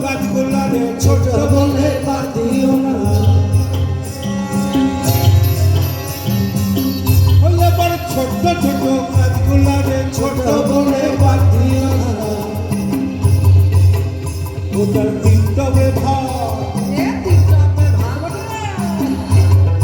কাজগুলা রে ছোট বলে বাদ দিও না ওই আবার ছোট ছোট কাজগুলা রে ছোট বলে বাদ দিও না ওটার তিনটবে ভাগ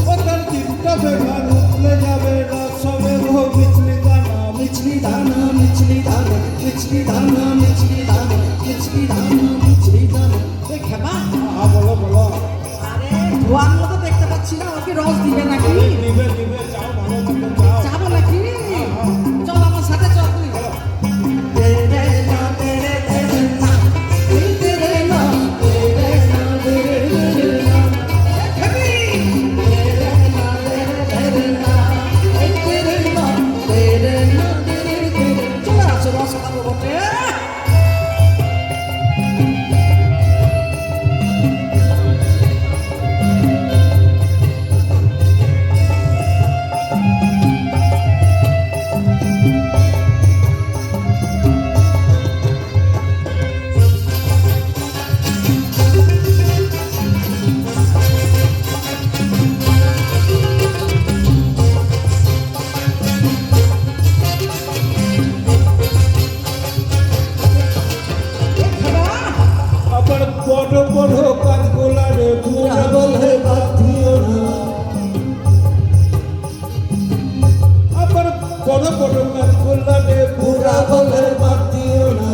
ওটার তিনটবে ভাগ উঠলে যাবে রসবে ভো মিছলি দানা মিছলি দানা মিছলি দানা মিছলি দানা মিছলি দানা মিছলি দানা মিছলি দানা খেপা বলো বলো আরে ধোয়ার মতো দেখতে পাচ্ছি না ওকে রস দিবে নাকি দিবে দিবে যাও ভালো দিবে যাও যাবো নাকি চল আমার সাথে চল তুই তেরে না তেরে তেরে না তেরে না তেরে না তেরে না খেপি তেরে না তেরে না তেরে না তেরে না তেরে চলে আসো রস খাবো বটে আবার বড় বড় কাজগুলা রে বুড়া বলে বাদ দিও না আবার বড় বড় কাজগুলা রে বুড়া বলে বাদ দিও না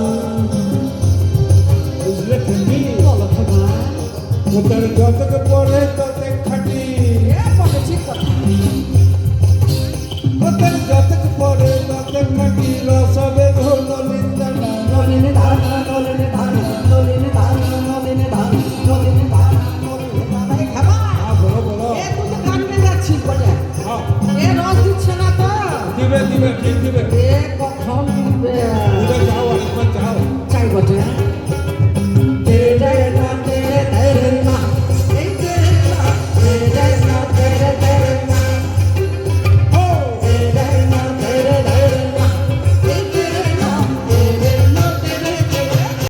বুঝলে তুমি বলো খেপা ওটার যতক পড়ে ততক খাটি বলে ঠিক কথা ওটার যতক পড়ে ততক খাটি রসবে হলো নিন্দানা নলিনী দানা